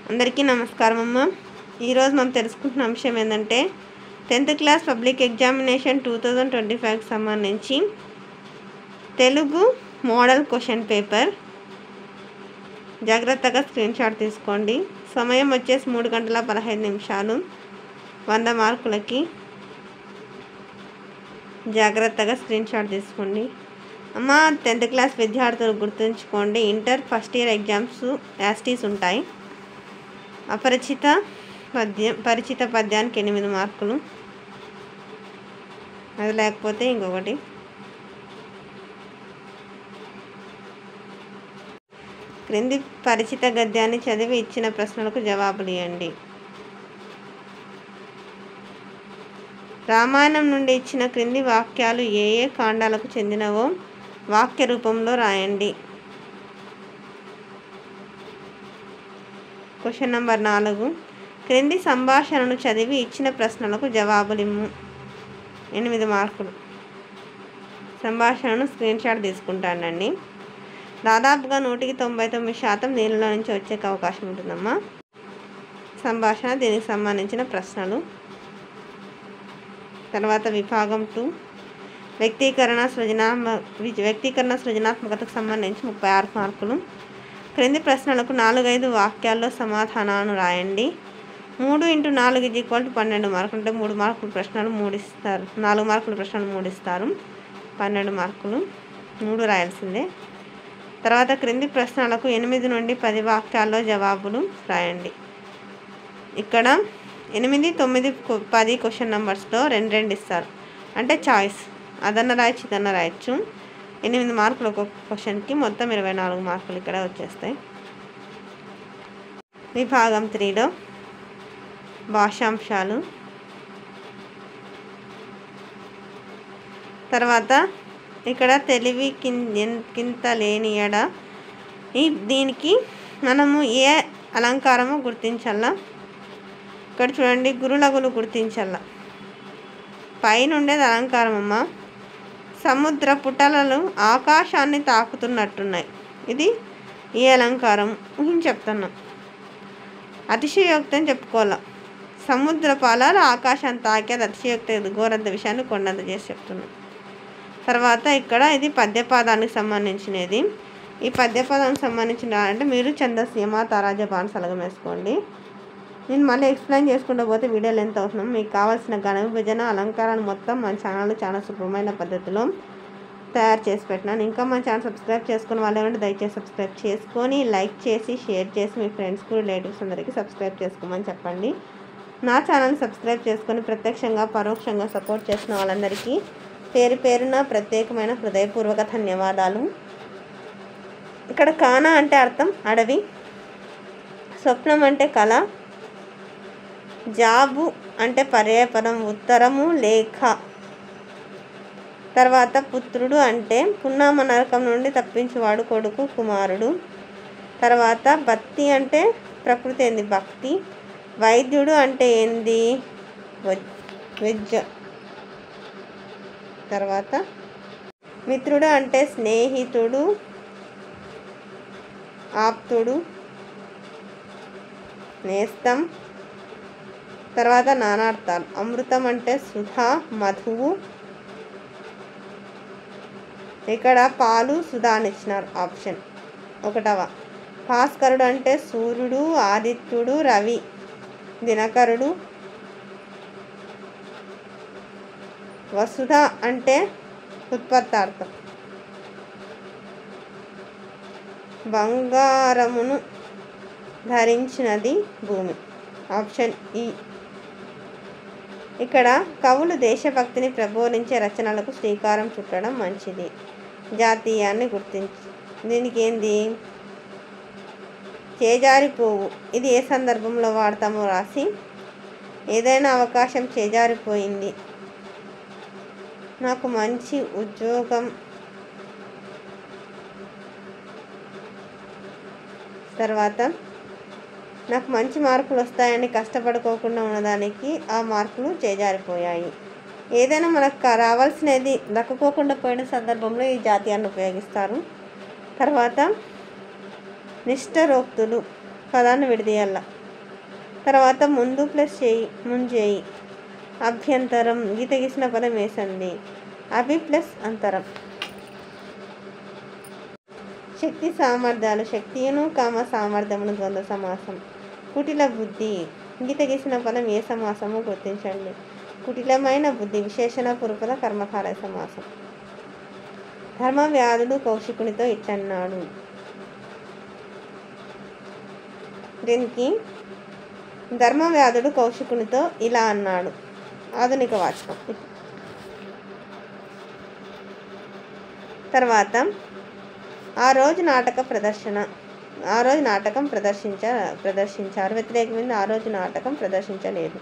అందరికీ నమస్కారం అమ్మ. ఈరోజు మనం తెలుసుకుంటున్న అంశం ఏంటంటే 10th క్లాస్ పబ్లిక్ ఎగ్జామినేషన్ 2025కి సంబంధించి తెలుగు మోడల్ క్వశ్చన్ పేపర్. జాగ్రత్తగా స్క్రీన్ షాట్ తీసుకోండి. సమయం వచ్చేసి 3 గంటల 15 నిమిషాలు. 100 మార్కులకి. జాగ్రత్తగా స్క్రీన్ షాట్ తీసుకోండి అమ్మ. 10th క్లాస్ విద్యార్థులు గుర్తుంచుకోండి, ఇంటర్ ఫస్ట్ ఇయర్ ఎగ్జామ్స్ యాస్టీస్ ఉంటాయి. పరిచిత పద్యానికి 8 మార్కులు. అది లేకపోతే ఇంకొకటి. క్రింది పరిచిత గద్యాన్ని చదివి ఇచ్చిన ప్రశ్నలకు జవాబులు ఇవ్వండి. రామాయణం నుండి ఇచ్చిన క్రింది వాక్యాలు ఏ ఏ కాండాలకు చెందినవో వాక్య రూపంలో రాయండి. Question number 4. క్రింది సంభాషణను చదివి ఇచ్చిన ప్రశ్నలకు జవాబులిమ్ము. 8 మార్కులు. సంభాషణను స్క్రీన్ షాట్ తీసుకుంటానండి. దాదాపుగా 199% దీనిలో నుంచి వచ్చే అవకాశం ఉంటుందమ్మా. సంభాషణ, దీనికి సంబంధించిన ప్రశ్నలు. తర్వాత విభాగం 2 వ్యక్తీకరణ సృజనాత్మకతకు సంబంధించి 36 మార్కులు. క్రింది ప్రశ్నలకు 4-5 వాక్యాల్లో సమాధానాలను రాయండి. 3 × 4 = 12 మార్కులు. అంటే 3 మార్కుల ప్రశ్నలు 3 ఇస్తారు, 4 మార్కుల ప్రశ్నలు 3 ఇస్తారు. 12 మార్కులు 3 రాయాల్సిందే. తర్వాత క్రింది ప్రశ్నలకు 8 నుండి 10 వాక్యాల్లో జవాబులు రాయండి. ఇక్కడ 8, 9, 10 క్వశ్చన్ నెంబర్స్లో 2 ఇస్తారు. అంటే చాయిస్, అదన్న రాయొచ్చు, ఇదన్న రాయొచ్చు. 8 మార్కులు ఒక్కొక్క క్వశ్చన్కి, మొత్తం 24 మార్కులు ఇక్కడ వచ్చేస్తాయి. విభాగం 3లో భాషాంశాలు. తర్వాత ఇక్కడ తెలివి కింత లేని ఎడ, దీనికి మనము ఏ అలంకారము గుర్తించాలా. ఇక్కడ చూడండి, గురులగులు గుర్తించాల. పైన ఉండేది అలంకారం అమ్మ. సముద్ర పుటలలు ఆకాశాన్ని తాకుతున్నట్టున్నాయి. ఇది ఏ అలంకారం ఊహించి చెప్తున్నాం. అతిశయోక్తి అని చెప్పుకోవాలా. సముద్ర పాలాలు ఆకాశాన్ని తాకి, అది అతిశయోక్తి, ఘోరంత విషయాన్ని కొండంత చేసి చెప్తున్నాం. తర్వాత ఇక్కడ ఇది పద్యపాదానికి సంబంధించినది. ఈ పద్యపాదానికి సంబంధించిన అంటే మీరు ఛందస్సు యమ తారాజ బాణసలగం వేసుకోండి. నేను మళ్ళీ ఎక్స్ప్లెయిన్ చేసుకుంటూ పోతే వీడియో లెంత్ అవుతున్నాం. మీకు కావాల్సిన ఘన విభజన అలంకారాలు మొత్తం మన ఛానల్లో చాలా శుభ్రమైన పద్ధతిలో తయారు చేసి పెట్టినాను. ఇంకా మన ఛానల్ సబ్స్క్రైబ్ చేసుకుని వాళ్ళు ఏమంటే దయచేసి సబ్స్క్రైబ్ చేసుకొని, లైక్ చేసి, షేర్ చేసి మీ ఫ్రెండ్స్కి, రిలేటివ్స్ అందరికీ సబ్స్క్రైబ్ చేసుకోమని చెప్పండి. నా ఛానల్ని సబ్స్క్రైబ్ చేసుకొని ప్రత్యక్షంగా పరోక్షంగా సపోర్ట్ చేసిన వాళ్ళందరికీ పేరు పేరున ప్రత్యేకమైన హృదయపూర్వక ధన్యవాదాలు. ఇక్కడ కాన అంటే అర్థం అడవి, స్వప్నం అంటే కళ, జాబు అంటే పర్యాయపదం ఉత్తరము, లేఖ. తర్వాత పుత్రుడు అంటే పున్నామ నరకం నుండి తప్పించేవాడు, కొడుకు, కుమారుడు. తర్వాత భక్తి అంటే ప్రకృతి ఏంది, భక్తి. వైద్యుడు అంటే ఏంది, వైద్య. తర్వాత మిత్రుడు అంటే స్నేహితుడు, ఆప్తుడు, నేస్తం. తర్వాత నానార్థాలు. అమృతం అంటే సుధా, మధువు. ఇక్కడ పాలు, సుధా అని ఇచ్చినారు. ఆప్షన్ 1వ. భాస్కరుడు అంటే సూర్యుడు, ఆదిత్యుడు, రవి, దినకరుడు. వసుధ అంటే ఉత్పత్తార్థం. బంగారమును ధరించినది భూమి. ఆప్షన్ ఈ. ఇక్కడ కవులు దేశభక్తిని ప్రబోధించే రచనలకు శ్రీకారం చుట్టడం మంచిది. జాతీయాన్ని గుర్తించి, దీనికి ఏంది, చేజారిపోవు. ఇది ఏ సందర్భంలో వాడతామో రాసి, ఏదైనా అవకాశం చేజారిపోయింది, నాకు మంచి ఉద్యోగం. తర్వాత నాకు మంచి మార్కులు వస్తాయని కష్టపడుకోకుండా ఉన్నదానికి ఆ మార్కులు చేజారిపోయాయి. ఏదైనా మనకు రావాల్సినది దక్కుకోకుండా పోయిన సందర్భంలో ఈ జాతీయాన్ని ఉపయోగిస్తారు. తర్వాత నిష్ఠరోక్తులు, పదాన్ని విడదీయాల. తర్వాత ముందు ప్లస్ చేయి, ముంజేయి. అభ్యంతరం, గీత గీసిన పదం వేసంది. అభి ప్లస్ అంతరం. శక్తి సామర్థ్యాలు, శక్తియును సామర్థ్యమును ద్వంద్వ సమాసం. కుటిల బుద్ధి, గీత గీసిన పదం ఏ సమాసము గుర్తించండి. కుటిలమైన బుద్ధి, విశేషణ పురుపద కర్మకారక సమాసం. ధర్మవ్యాధుడు కౌశికునితో ఇట్లన్నాడు. దీనికి ధర్మవ్యాధుడు కౌశికునితో ఇలా అన్నాడు. ఆధునిక వాచకం. తర్వాత ఆ రోజు నాటకం ప్రదర్శించారు. వ్యతిరేకమైంది, ఆ రోజు నాటకం ప్రదర్శించలేదు.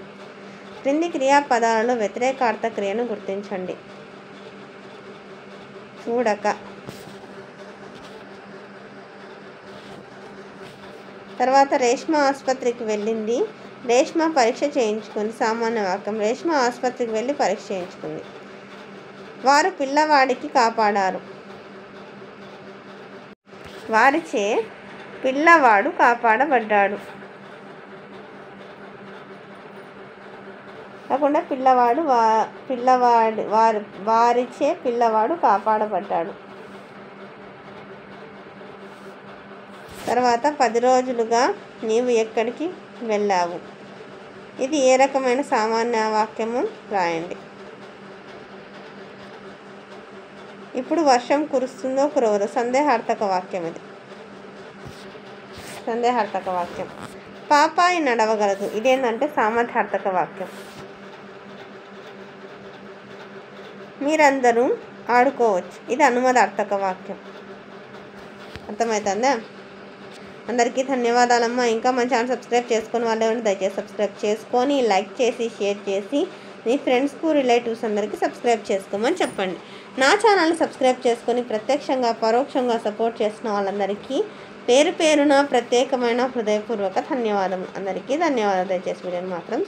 క్రింది క్రియాపదాలలో వ్యతిరేకార్థ క్రియను గుర్తించండి. చూడక. తర్వాత రేష్మ ఆసుపత్రికి వెళ్ళింది. రేష్మ పరీక్ష చేయించుకుంది. సామాన్య వాక్యం. రేష్మ ఆసుపత్రికి వెళ్ళి పరీక్ష చేయించుకుంది. వారు పిల్లవాడికి కాపాడారు. వారిచే పిల్లవాడు కాపాడబడ్డాడు కాకుండా వారిచే పిల్లవాడు కాపాడబడ్డాడు. తర్వాత 10 రోజులుగా నీవు ఎక్కడికి వెళ్ళావు. ఇది ఏ రకమైన సామాన్య వాక్యము రాయండి. ఇప్పుడు వర్షం కురుస్తుందో కురవదో సందేహార్థక వాక్యం. ఇది సందేహార్థక వాక్యం. పాపాయి నడవగలదు. ఇదేంటంటే సామర్థ్యార్థక వాక్యం. మీరందరూ ఆడుకోవచ్చు. ఇది అనుమతార్థక వాక్యం. అర్థమవుతుందా? అందరికీ ధన్యవాదాలమ్మా. ఇంకా మన ఛానల్ సబ్స్క్రైబ్ చేసుకొని వాళ్ళు ఏమంటే దయచేసి సబ్స్క్రైబ్ చేసుకొని లైక్ చేసి షేర్ చేసి మీ ఫ్రెండ్స్కు రిలేటివ్స్ అందరికీ సబ్స్క్రైబ్ చేసుకోమని చెప్పండి. నా ఛానల్ని సబ్స్క్రైబ్ చేసుకొని ప్రత్యక్షంగా పరోక్షంగా సపోర్ట్ చేసిన వాళ్ళందరికీ పేరు పేరున ప్రత్యేకమైన హృదయపూర్వక ధన్యవాదం. అందరికీ ధన్యవాదాలు. దయచేసి వీడియోని మాత్రం